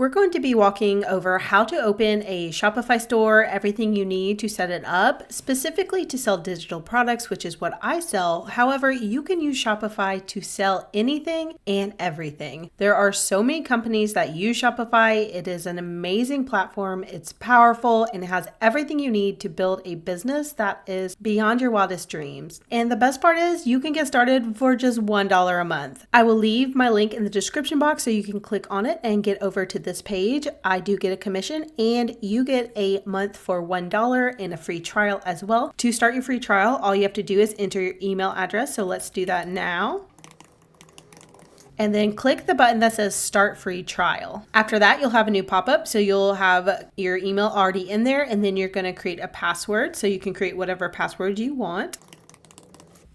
we're going to be walking over how to open a Shopify store, everything you need to set it up, specifically to sell digital products, which is what I sell. However, you can use Shopify to sell anything and everything. There are so many companies that use Shopify. It is an amazing platform. It's powerful and it has everything you need to build a business that is beyond your wildest dreams. And the best part is you can get started for just $1 a month. I will leave my link in the description box so you can click on it and get over to this page. I do get a commission and you get a month for $1 and a free trial as well. To start your free trial, all you have to do is enter your email address. So let's do that now. And then click the button that says start free trial. After that, you'll have a new pop-up. So you'll have your email already in there, and then you're going to create a password. So you can create whatever password you want.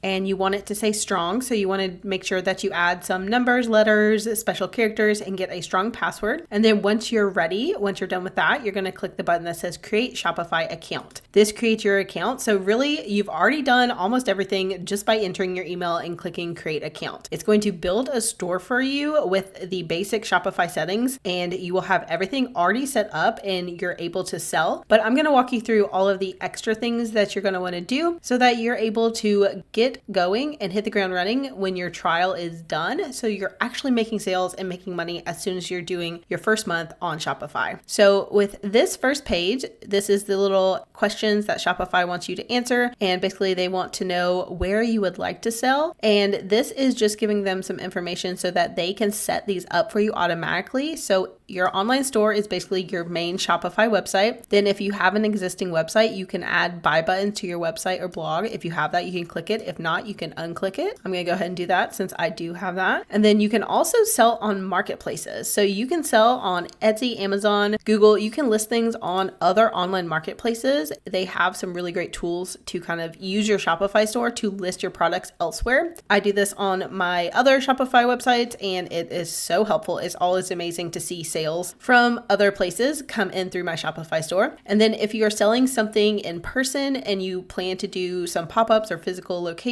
And you want it to say strong. So you want to make sure that you add some numbers, letters, special characters, and get a strong password. And then once you're ready, once you're done with that, you're going to click the button that says create Shopify account. This creates your account. So really, you've already done almost everything just by entering your email and clicking create account. It's going to build a store for you with the basic Shopify settings, and you will have everything already set up and you're able to sell. But I'm going to walk you through all of the extra things that you're going to want to do so that you're able to get going and hit the ground running when your trial is done. So you're actually making sales and making money as soon as you're doing your first month on Shopify. So with this first page, this is the little questions that Shopify wants you to answer. And basically they want to know where you would like to sell. And this is just giving them some information so that they can set these up for you automatically. So your online store is basically your main Shopify website. Then if you have an existing website, you can add buy buttons to your website or blog. If you have that, you can click it. If not, you can unclick it. I'm going to go ahead and do that since I do have that. And then you can also sell on marketplaces. So you can sell on Etsy, Amazon, Google. You can list things on other online marketplaces. They have some really great tools to kind of use your Shopify store to list your products elsewhere. I do this on my other Shopify websites and it is so helpful. It's always amazing to see sales from other places come in through my Shopify store. And then if you're selling something in person and you plan to do some pop-ups or physical locations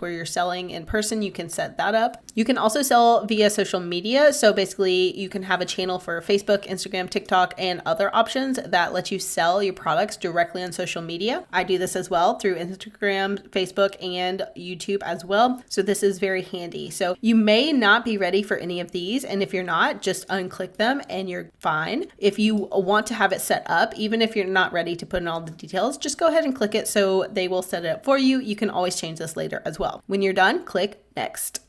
where you're selling in person, you can set that up. You can also sell via social media. So basically you can have a channel for Facebook, Instagram, TikTok, and other options that let you sell your products directly on social media. I do this as well through Instagram, Facebook, and YouTube as well. So this is very handy. So you may not be ready for any of these. And if you're not, just unclick them and you're fine. If you want to have it set up, even if you're not ready to put in all the details, just go ahead and click it so they will set it up for you. You can always change this later as well. When you're done, click next.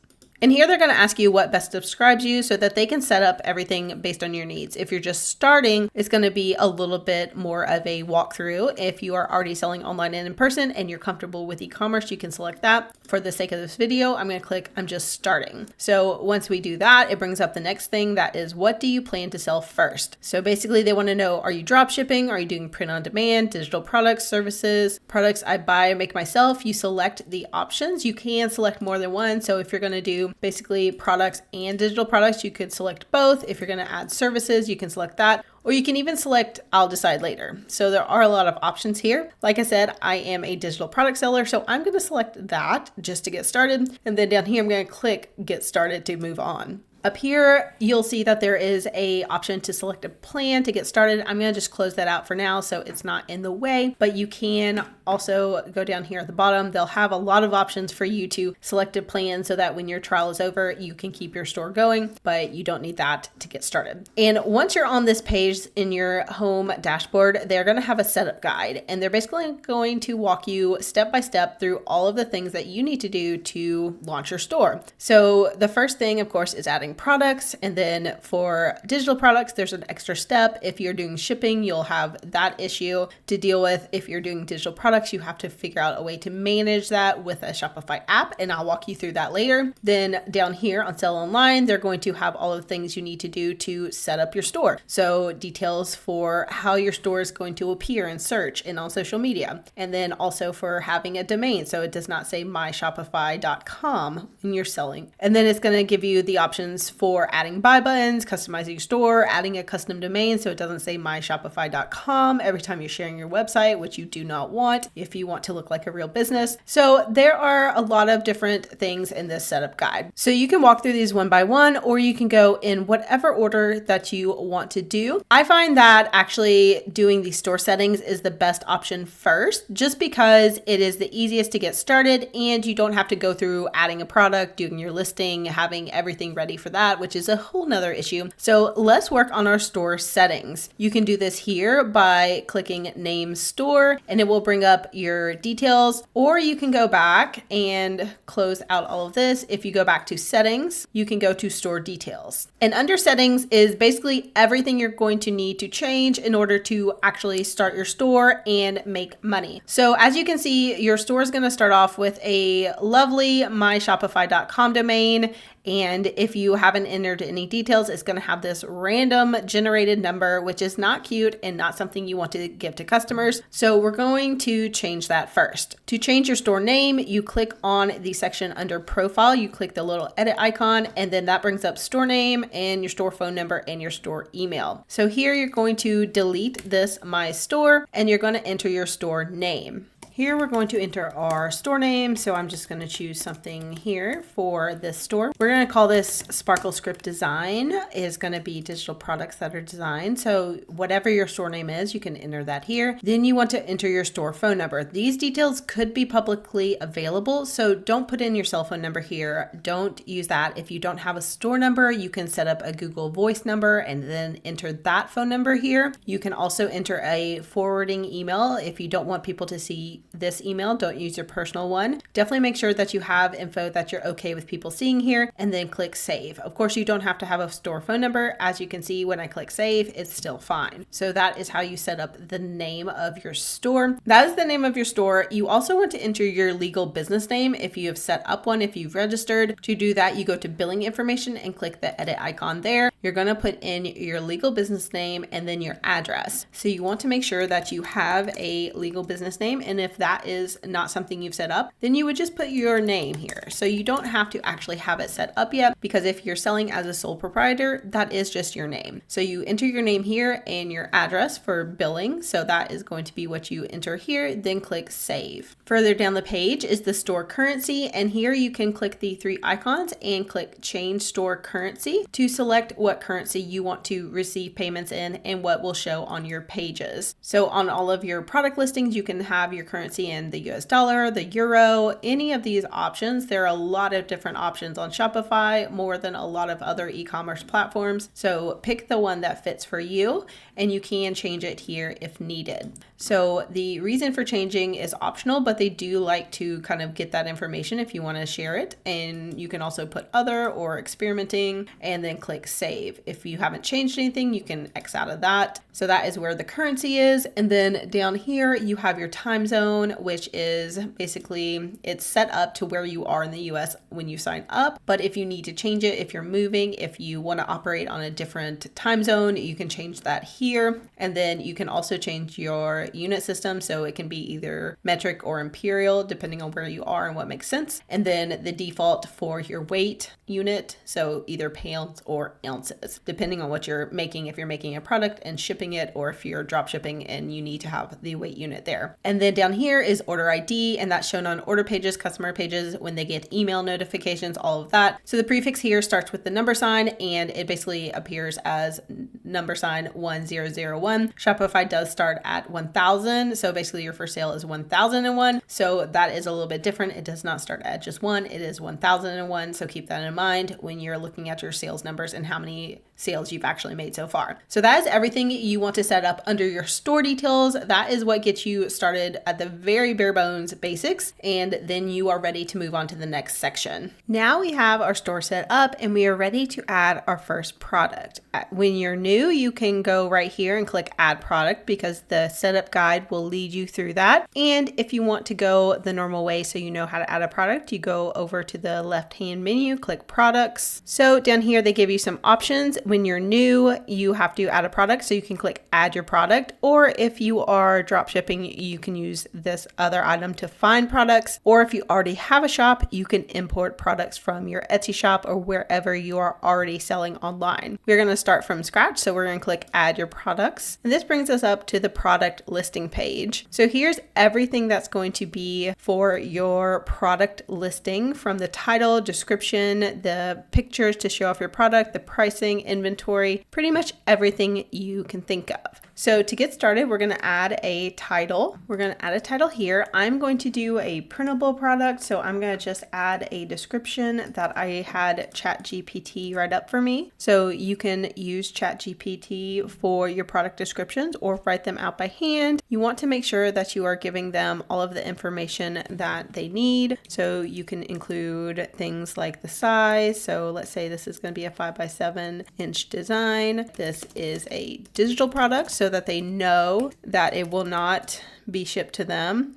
And here they're going to ask you what best describes you so that they can set up everything based on your needs. If you're just starting, it's going to be a little bit more of a walkthrough. If you are already selling online and in person and you're comfortable with e-commerce, you can select that. For the sake of this video, I'm going to click I'm just starting. So once we do that, it brings up the next thing, that is, what do you plan to sell first? So basically they want to know, are you drop shipping? Are you doing print on demand, digital products, services, products I buy and make myself? You select the options. You can select more than one. So if you're going to do basically products and digital products, you could select both. If you're going to add services, you can select that, or you can even select I'll decide later. So there are a lot of options here. Like I said, I am a digital product seller, so I'm going to select that just to get started. And then down here, I'm going to click get started to move on. Up here, you'll see that there is a option to select a plan to get started. I'm going to just close that out for now so it's not in the way, but you can also go down here at the bottom. They'll have a lot of options for you to select a plan so that when your trial is over, you can keep your store going, but you don't need that to get started. And once you're on this page in your home dashboard, they're going to have a setup guide, and they're basically going to walk you step by step through all of the things that you need to do to launch your store. So the first thing, of course, is adding products. And then for digital products, there's an extra step. If you're doing shipping, you'll have that issue to deal with. If you're doing digital products, you have to figure out a way to manage that with a Shopify app, and I'll walk you through that later. Then down here on sell online, they're going to have all of the things you need to do to set up your store. So details for how your store is going to appear in search and on social media. And then also for having a domain, so it does not say myshopify.com when you're selling. And then it's going to give you the options options for adding buy buttons, customizing your store, adding a custom domain so it doesn't say myshopify.com every time you're sharing your website, which you do not want if you want to look like a real business. So there are a lot of different things in this setup guide. So you can walk through these one by one, or you can go in whatever order that you want to do. I find that actually doing the store settings is the best option first, just because it is the easiest to get started and you don't have to go through adding a product, doing your listing, having everything ready for that, which is a whole nother issue. So let's work on our store settings. You can do this here by clicking name store and it will bring up your details, or you can go back and close out all of this. If you go back to settings, you can go to store details. And under settings is basically everything you're going to need to change in order to actually start your store and make money. So as you can see, your store is going to start off with a lovely myshopify.com domain. And if you haven't entered any details, it's going to have this random generated number, which is not cute and not something you want to give to customers. So we're going to change that first. To change your store name, you click on the section under profile, you click the little edit icon, and then that brings up store name and your store phone number and your store email. So here you're going to delete this my store and you're going to enter your store name. Here we're going to enter our store name. So I'm just going to choose something here for this store. We're going to call this Sparkle Script Design. Is going to be digital products that are designed. So whatever your store name is, you can enter that here. Then you want to enter your store phone number. These details could be publicly available, so don't put in your cell phone number here. Don't use that. If you don't have a store number, you can set up a Google Voice number and then enter that phone number here. You can also enter a forwarding email. If you don't want people to see this email, don't use your personal one. Definitely make sure that you have info that you're okay with people seeing here, and then click save. Of course, you don't have to have a store phone number. As you can see, when I click save, it's still fine. So that is how you set up the name of your store. That is the name of your store. You also want to enter your legal business name if you have set up one, if you've registered. To do that, you go to billing information and click the edit icon there. You're going to put in your legal business name and then your address. So you want to make sure that you have a legal business name, and if that is not something you've set up, then you would just put your name here. So you don't have to actually have it set up yet, because if you're selling as a sole proprietor, that is just your name. So you enter your name here and your address for billing. So that is going to be what you enter here, then click save. Further down the page is the store currency, and here you can click the three icons and click change store currency to select what currency you want to receive payments in and what will show on your pages. So on all of your product listings, you can have your currency in the US dollar, the euro, any of these options. There are a lot of different options on Shopify, more than a lot of other e-commerce platforms. So pick the one that fits for you, and you can change it here if needed. So the reason for changing is optional, but they do like to kind of get that information if you want to share it. And you can also put other or experimenting and then click save. If you haven't changed anything, you can X out of that. So that is where the currency is. And then down here, you have your time zone, which is basically it's set up to where you are in the US when you sign up. But if you need to change it, if you're moving, if you want to operate on a different time zone, you can change that here. And then you can also change your unit system. So it can be either metric or imperial, depending on where you are and what makes sense. And then the default for your weight unit. So either pounds or ounces, depending on what you're making. If you're making a product and shipping it, or if you're drop shipping and you need to have the weight unit there. And then down here is order ID, and that's shown on order pages, customer pages, when they get email notifications, all of that. So the prefix here starts with the number sign, and it basically appears as number sign 1001. Shopify does start at 1000. So basically your first sale is 1001. So that is a little bit different. It does not start at just one. It is 1001. So keep that in mind when you're looking at your sales numbers and how many sales you've actually made so far. So that is everything you want to set up under your store details. That is what gets you started at the very bare bones basics, and then you are ready to move on to the next section. Now we have our store set up and we are ready to add our first product. When you're new, you can go right here and click add product, because the setup guide will lead you through that. And if you want to go the normal way so you know how to add a product, you go over to the left hand menu, click products. So down here they give you some options. when you're new, you have to add a product, so you can click add your product. Or if you are drop shipping, you can use this other item to find products. Or if you already have a shop, you can import products from your Etsy shop or wherever you are already selling online. We're going to start from scratch, so we're going to click add your products. And this brings us up to the product listing page. So here's everything that's going to be for your product listing, from the title, description, the pictures to show off your product, the pricing, inventory, pretty much everything you can think of. So to get started, we're going to add a title. We're going to add a title here. I'm going to do a printable product, so I'm going to just add a description that I had ChatGPT write up for me. So you can use ChatGPT for your product descriptions or write them out by hand. You want to make sure that you are giving them all of the information that they need. So you can include things like the size. So let's say this is going to be a 5x7-inch design. This is a digital product, so that they know that it will not be shipped to them.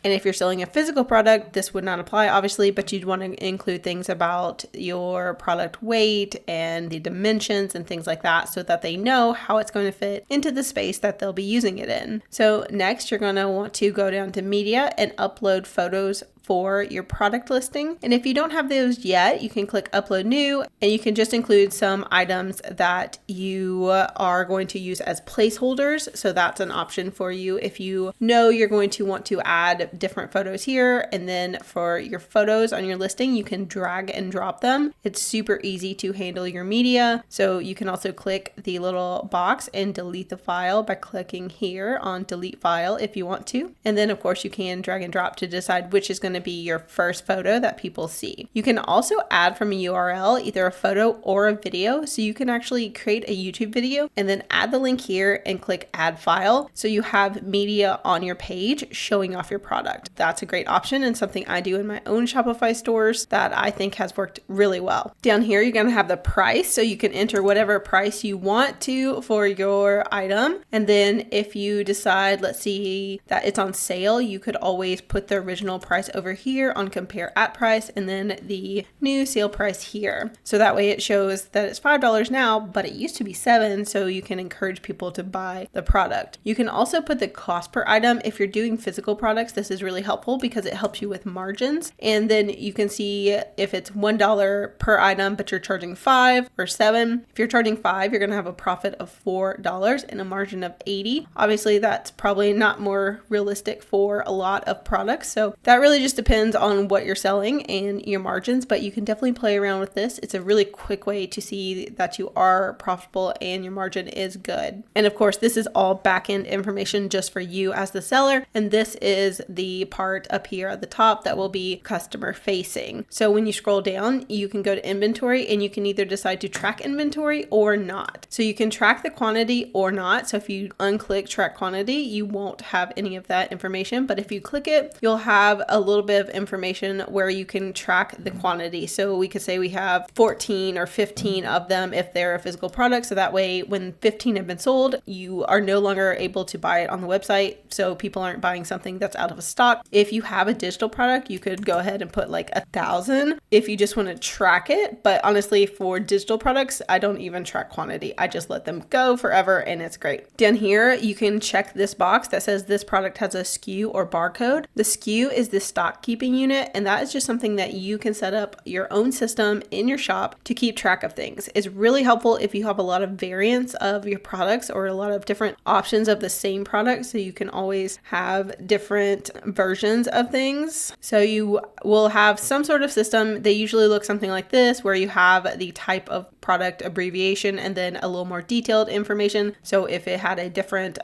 And if you're selling a physical product, this would not apply, obviously, but you'd want to include things about your product weight and the dimensions and things like that, so that they know how it's going to fit into the space that they'll be using it in. So next, you're going to want to go down to media and upload photos for your product listing. And if you don't have those yet, you can click upload new, and you can just include some items that you are going to use as placeholders. So that's an option for you if you know you're going to want to add different photos here. And then for your photos on your listing, you can drag and drop them. It's super easy to handle your media. So you can also click the little box and delete the file by clicking here on delete file if you want to. And then of course you can drag and drop to decide which is going to be your first photo that people see. You can also add from a URL either a photo or a video, so you can actually create a YouTube video and then add the link here and click add file, so you have media on your page showing off your product. That's a great option and something I do in my own Shopify stores that I think has worked really well. Down here you're going to have the price, so you can enter whatever price you want to for your item. And then if you decide, let's see, that it's on sale, you could always put the original price over here on compare at price, and then the new sale price here. So that way it shows that it's $5 now, but it used to be $7, so you can encourage people to buy the product. You can also put the cost per item. If you're doing physical products, this is really helpful because it helps you with margins. And then you can see if it's $1 per item, but you're charging $5 or $7. If you're charging $5, you're going to have a profit of $4 and a margin of $80. Obviously, that's probably not more realistic for a lot of products. So that really just depends on what you're selling and your margins, but you can definitely play around with this. It's a really quick way to see that you are profitable and your margin is good. And of course, this is all back-end information just for you as the seller. And this is the part up here at the top that will be customer facing. So when you scroll down, you can go to inventory and you can either decide to track inventory or not. So you can track the quantity or not. So if you unclick track quantity, you won't have any of that information. But if you click it, you'll have a little bit of information where you can track the quantity. So we could say we have 14 or 15 of them if they're a physical product. So that way, when 15 have been sold, you are no longer able to buy it on the website. So people aren't buying something that's out of stock. If you have a digital product, you could go ahead and put like 1,000 if you just want to track it. But honestly, for digital products, I don't even track quantity. I just let them go forever and it's great. Down here, you can check this box that says this product has a SKU or barcode. The SKU is the stock keeping unit, and that is just something that you can set up your own system in your shop to keep track of things. It's really helpful if you have a lot of variants of your products or a lot of different options of the same product, so you can always have different versions of things. So you will have some sort of system. They usually look something like this, where you have the type of product abbreviation and then a little more detailed information. So if it had a different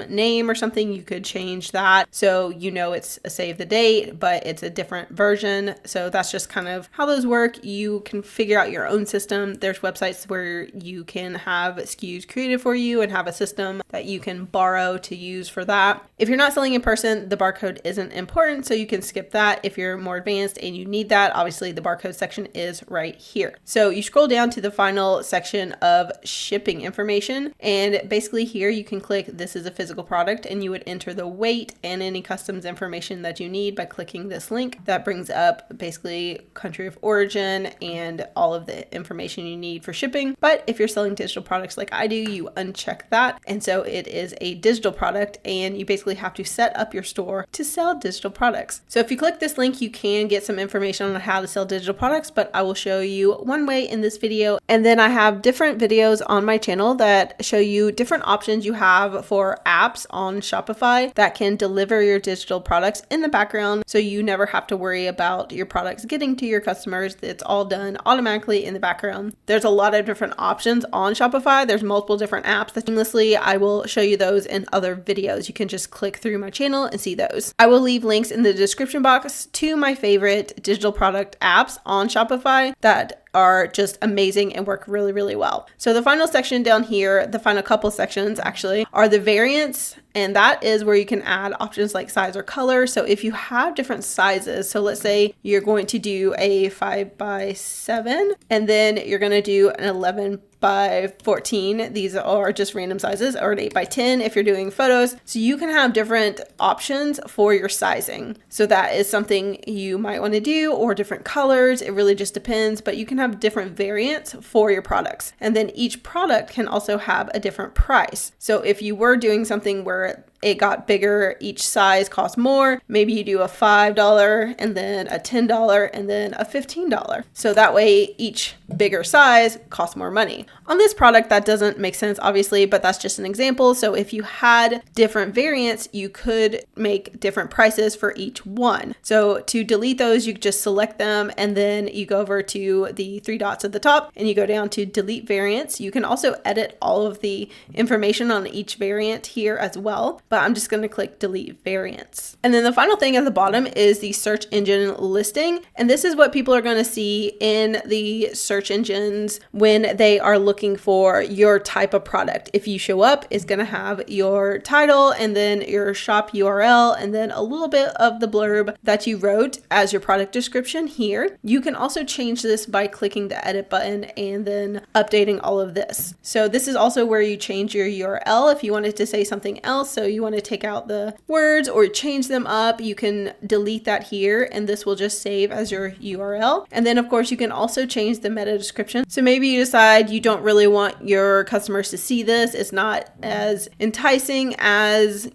name or something, you could change that. So you know it's a save the date, but it's a different version. So that's just kind of how those work. You can figure out your own system. There's websites where you can have SKUs created for you and have a system that you can borrow to use for that. If you're not selling in person, the barcode isn't important, so you can skip that. If you're more advanced and you need that, obviously the barcode section is right here. So you scroll down to the final section of shipping information, and basically here you can click this is a physical product, and you would enter the weight and any customs information that you need by clicking clicking this link that brings up basically country of origin and all of the information you need for shipping. But if you're selling digital products like I do, you uncheck that. And so it is a digital product, and you basically have to set up your store to sell digital products. So if you click this link, you can get some information on how to sell digital products, but I will show you one way in this video. And then I have different videos on my channel that show you different options you have for apps on Shopify that can deliver your digital products in the background, so you never have to worry about your products getting to your customers. It's all done automatically in the background. There's a lot of different options on Shopify. There's multiple different apps that seamlessly. I will show you those in other videos. You can just click through my channel and see those. I will leave links in the description box to my favorite digital product apps on Shopify that are just amazing and work really, really well. So the final section down here, the final couple sections actually, are the variants. And that is where you can add options like size or color. So if you have different sizes, so let's say you're going to do a 5x7, and then you're going to do an 11x14. These are just random sizes, or an 8x10 if you're doing photos. So you can have different options for your sizing. So that is something you might want to do, or different colors. It really just depends, but you can have different variants for your products. And then each product can also have a different price. So if you were doing something where it got bigger, each size costs more, maybe you do a $5 and then a $10 and then a $15. So that way each bigger size costs more money. On this product, that doesn't make sense, obviously, but that's just an example. So if you had different variants, you could make different prices for each one. So to delete those, you just select them, and then you go over to the three dots at the top and you go down to delete variants. You can also edit all of the information on each variant here as well, but I'm just going to click delete variants. And then the final thing at the bottom is the search engine listing. And this is what people are going to see in the search engines when they are looking for your type of product. If you show up, it's going to have your title and then your shop URL and then a little bit of the blurb that you wrote as your product description here. You can also change this by clicking the edit button and then updating all of this. So this is also where you change your URL if you wanted to say something else. So you want to take out the words or change them up, you can delete that here, and this will just save as your URL. And then of course you can also change the meta description. So maybe you decide you don't really want your customers to see this. It's not as enticing as,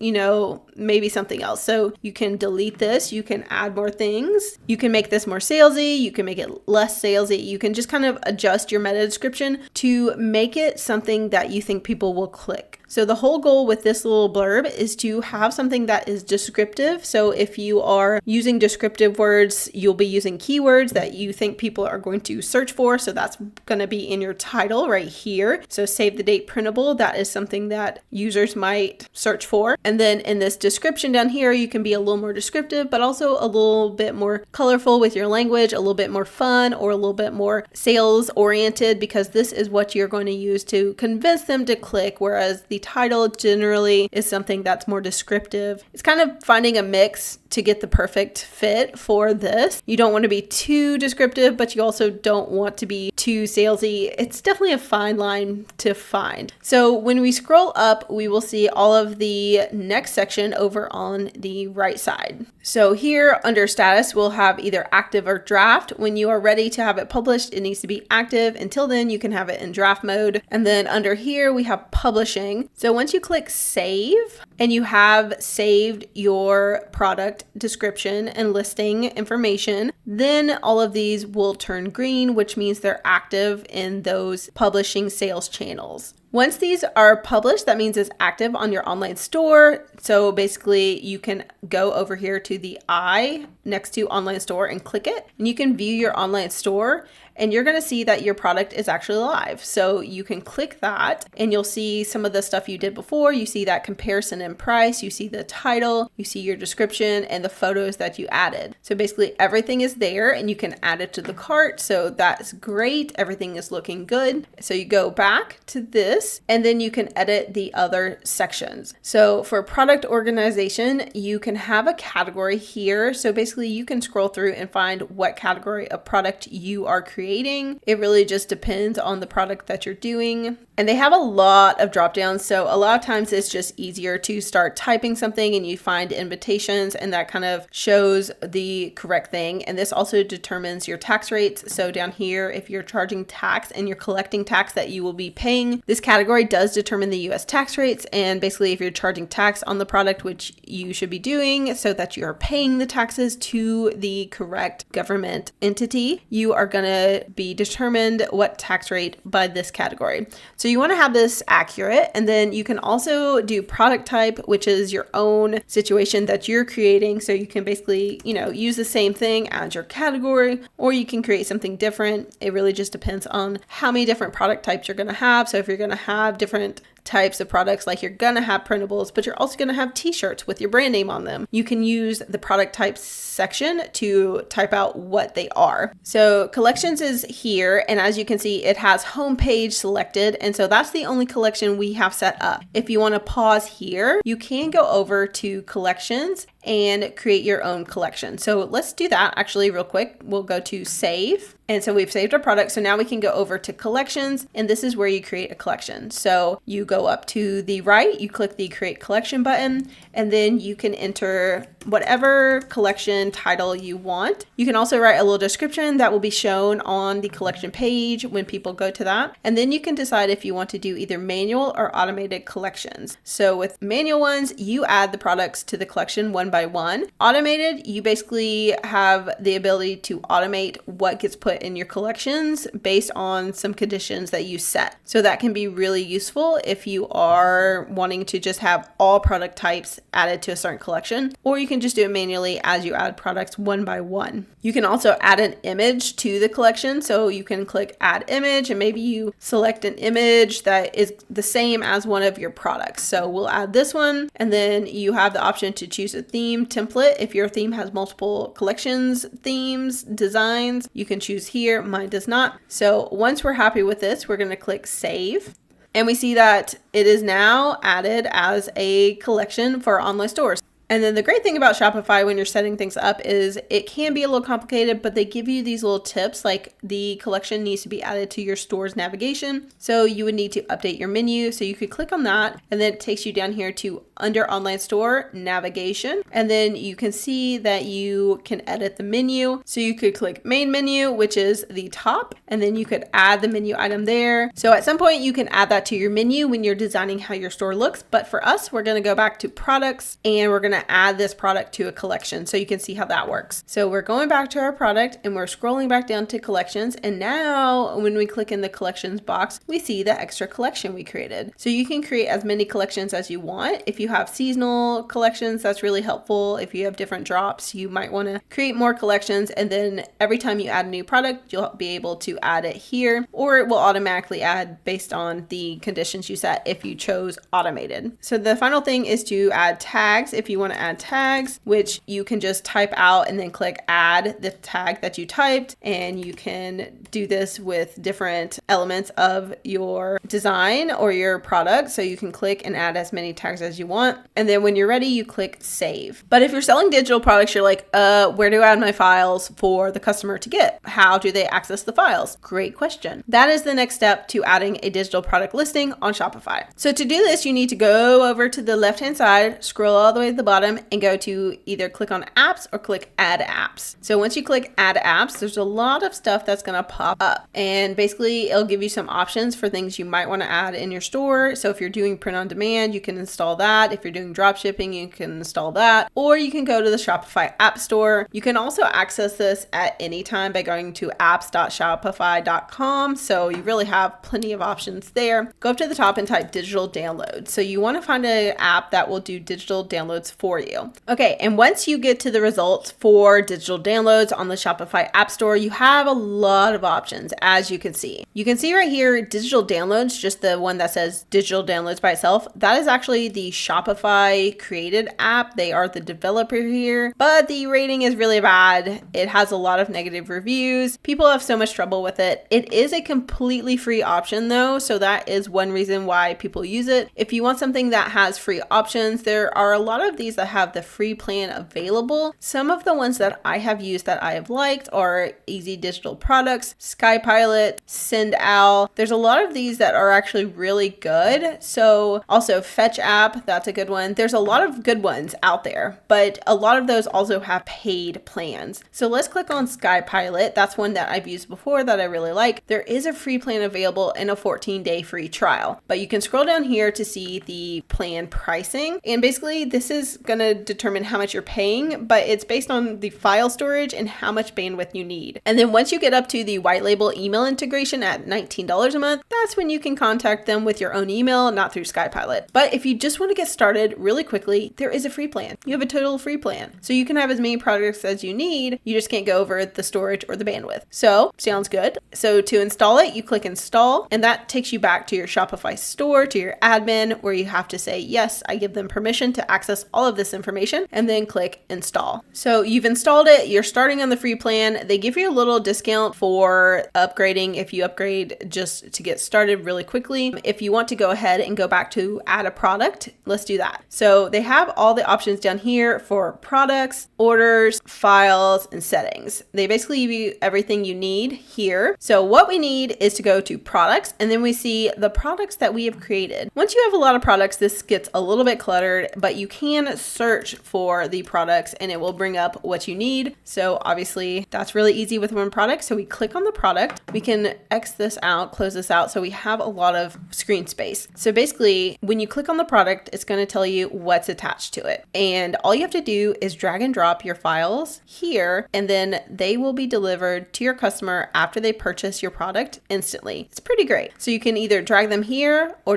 maybe something else. So you can delete this, you can add more things, you can make this more salesy, you can make it less salesy. You can just kind of adjust your meta description to make it something that you think people will click. So the whole goal with this little blurb is to have something that is descriptive. So if you are using descriptive words, you'll be using keywords that you think people are going to search for. So that's going to be in your title right here. So save the date printable, that is something that users might search for. And then in this description down here, you can be a little more descriptive, but also a little bit more colorful with your language, a little bit more fun, or a little bit more sales oriented, because this is what you're going to use to convince them to click. Whereas the title generally is something that's more descriptive. It's kind of finding a mix to get the perfect fit for this. You don't want to be too descriptive, but you also don't want to be too salesy. It's definitely a fine line to find. So when we scroll up, we will see all of the next section over on the right side. So here under status, we'll have either active or draft. When you are ready to have it published, it needs to be active. Until then, you can have it in draft mode. And then under here, we have publishing. So once you click save and you have saved your product description and listing information, then all of these will turn green, which means they're active in those publishing sales channels. Once these are published, that means it's active on your online store. So basically you can go over here to the I next to online store and click it, and you can view your online store, and you're going to see that your product is actually live. So you can click that and you'll see some of the stuff you did before. You see that comparison in price, you see the title, you see your description and the photos that you added. So basically everything is there and you can add it to the cart. So that's great. Everything is looking good. So you go back to this and then you can edit the other sections. So for product organization, you can have a category here. So basically you can scroll through and find what category of product you are creating. creating. It really just depends on the product that you're doing. And they have a lot of drop downs. So a lot of times it's just easier to start typing something and you find invitations, and that kind of shows the correct thing. And this also determines your tax rates. So down here, if you're charging tax and you're collecting tax that you will be paying, this category does determine the US tax rates. And basically, if you're charging tax on the product, which you should be doing so that you are paying the taxes to the correct government entity, you are going to be determined what tax rate by this category. So you want to have this accurate. And then you can also do product type, which is your own situation that you're creating. So you can basically, use the same thing as your category, or you can create something different. It really just depends on how many different product types you're going to have. So if you're going to have different types of products, like you're going to have printables, but you're also going to have t-shirts with your brand name on them, you can use the product types section to type out what they are. So collections is here, and as you can see, it has homepage selected, and so that's the only collection we have set up. If you want to pause here, you can go over to collections and create your own collection. So let's do that actually real quick. We'll go to save. And so we've saved our product. So now we can go over to collections, and this is where you create a collection. So you go up to the right, you click the create collection button, and then you can enter whatever collection title you want. You can also write a little description that will be shown on the collection page when people go to that. And then you can decide if you want to do either manual or automated collections. So with manual ones, you add the products to the collection one by one. Automated, you basically have the ability to automate what gets put in your collections based on some conditions that you set. So that can be really useful if you are wanting to just have all product types added to a certain collection, or you can just do it manually as you add products one by one. You can also add an image to the collection. So you can click add image, and maybe you select an image that is the same as one of your products. So we'll add this one, and then you have the option to choose a theme template. If your theme has multiple collections, themes, designs, you can choose here. Mine does not. So once we're happy with this, we're going to click save. And we see that it is now added as a collection for online stores. And then the great thing about Shopify when you're setting things up is it can be a little complicated, but they give you these little tips, like the collection needs to be added to your store's navigation. So you would need to update your menu. So you could click on that, and then it takes you down here to under online store navigation. And then you can see that you can edit the menu. So you could click main menu, which is the top, and then you could add the menu item there. So at some point you can add that to your menu when you're designing how your store looks. But for us, we're going to go back to products, and we're going to add this product to a collection so you can see how that works. So we're going back to our product, and we're scrolling back down to collections. And now when we click in the collections box, we see the extra collection we created. So you can create as many collections as you want. If you have seasonal collections, that's really helpful. If you have different drops, you might want to create more collections. And then every time you add a new product, you'll be able to add it here, or it will automatically add based on the conditions you set if you chose automated. So the final thing is to add tags. If you want to add tags, which you can just type out and then click add the tag that you typed, and you can do this with different elements of your design or your product. So you can click and add as many tags as you want, and then when you're ready, you click save. But if you're selling digital products, you're like, where do I add my files for the customer to get? How do they access the files? Great question. That is the next step to adding a digital product listing on Shopify. So to do this, you need to go over to the left-hand side, scroll all the way to the bottom, and go to either click on apps or click add apps. So once you click add apps, there's a lot of stuff that's going to pop up, and basically it'll give you some options for things you might want to add in your store. So if you're doing print on demand, you can install that. If you're doing drop shipping, you can install that, or you can go to the Shopify app store. You can also access this at any time by going to apps.shopify.com. So you really have plenty of options there. Go up to the top and type digital downloads. So you want to find an app that will do digital downloads for you. Okay, and once you get to the results for digital downloads on the Shopify App Store, you have a lot of options, as you can see. You can see right here, digital downloads, just the one that says digital downloads by itself. That is actually the Shopify created app. They are the developer here, but the rating is really bad. It has a lot of negative reviews. People have so much trouble with it. It is a completely free option though, so that is one reason why people use it. If you want something that has free options, there are a lot of these these that have the free plan available. Some of the ones that I have used that I have liked are Easy Digital Products, SkyPilot, SendOwl. There's a lot of these that are actually really good. So also Fetch app, that's a good one. There's a lot of good ones out there, but a lot of those also have paid plans. So let's click on SkyPilot. That's one that I've used before that I really like. There is a free plan available and a 14-day free trial, but you can scroll down here to see the plan pricing. And basically this is going to determine how much you're paying, but it's based on the file storage and how much bandwidth you need. And then once you get up to the white label email integration at $19 a month, that's when you can contact them with your own email, not through SkyPilot. But if you just want to get started really quickly, there is a free plan. You have a total free plan. So you can have as many products as you need. You just can't go over the storage or the bandwidth. So sounds good. So to install it, you click install, and that takes you back to your Shopify store, to your admin, where you have to say, yes, I give them permission to access all of this information, and then click install. So you've installed it. You're starting on the free plan. They give you a little discount for upgrading if you upgrade just to get started really quickly. If you want to go ahead and go back to add a product, let's do that. So they have all the options down here for products, orders, files, and settings. They basically give you everything you need here. So what we need is to go to products, and then we see the products that we have created. Once you have a lot of products, this gets a little bit cluttered, but you can search for the products and it will bring up what you need. So obviously that's really easy with one product. So we click on the product, we can X this out, close this out. So we have a lot of screen space. So basically when you click on the product, it's going to tell you what's attached to it. And all you have to do is drag and drop your files here, and then they will be delivered to your customer after they purchase your product instantly. It's pretty great. So you can either drag them here or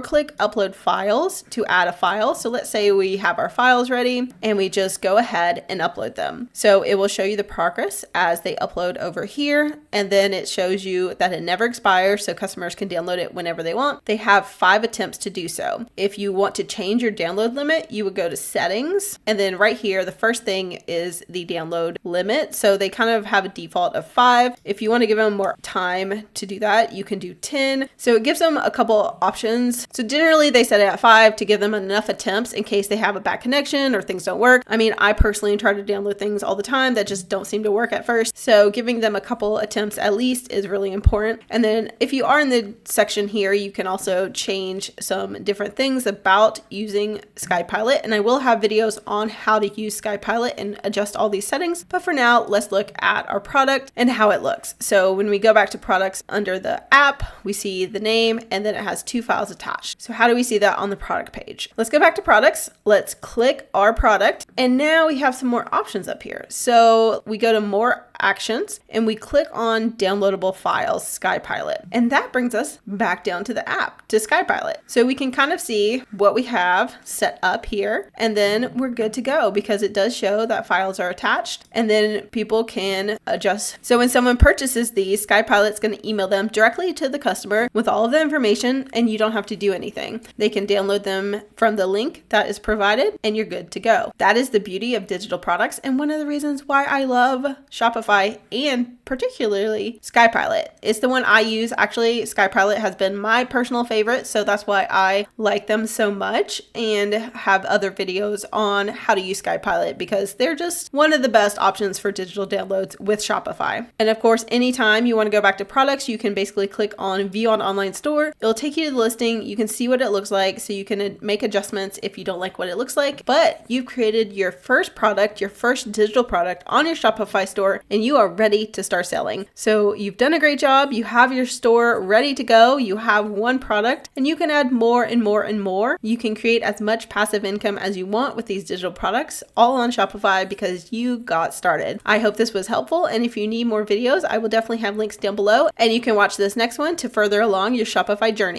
click upload files to add a file. So let's say we have our files ready and we just go ahead and upload them. So it will show you the progress as they upload over here. And then it shows you that it never expires, so customers can download it whenever they want. They have 5 attempts to do so. If you want to change your download limit, you would go to settings. And then right here, the first thing is the download limit. So they kind of have a default of 5. If you want to give them more time to do that, you can do 10. So it gives them a couple options. So generally they set it at 5 to give them enough attempts in case they have a bad connection or things don't work. I mean, I personally try to download things all the time that just don't seem to work at first. So giving them a couple attempts at least is really important. And then if you are in the section here, you can also change some different things about using SkyPilot. And I will have videos on how to use SkyPilot and adjust all these settings. But for now, let's look at our product and how it looks. So when we go back to products under the app, we see the name and then it has 2 files attached. So how do we see that on the product page? Let's go back to products. Let's click our product. And now we have some more options up here. So we go to more actions and we click on downloadable files, SkyPilot. And that brings us back down to the app, to SkyPilot. So we can kind of see what we have set up here, and then we're good to go because it does show that files are attached and then people can adjust. So when someone purchases these, SkyPilot's going to email them directly to the customer with all of the information, and you don't have to do anything. They can download them from the link that is provided and you're good to go. That is the beauty of digital products, and one of the reasons why I love Shopify and particularly SkyPilot. It's the one I use. Actually, SkyPilot has been my personal favorite, so that's why I like them so much and have other videos on how to use SkyPilot because they're just one of the best options for digital downloads with Shopify. And of course, anytime you want to go back to products, you can basically click on View on Online Store. It'll take you to the listing. You can see what it looks like, so you can make adjustments if you don't like what it looks like. But you've created your first product, your first digital product on your Shopify store, and you are ready to start selling. So you've done a great job. You have your store ready to go. You have one product and you can add more and more and more. You can create as much passive income as you want with these digital products all on Shopify because you got started. I hope this was helpful. And if you need more videos, I will definitely have links down below and you can watch this next one to further along your Shopify journey.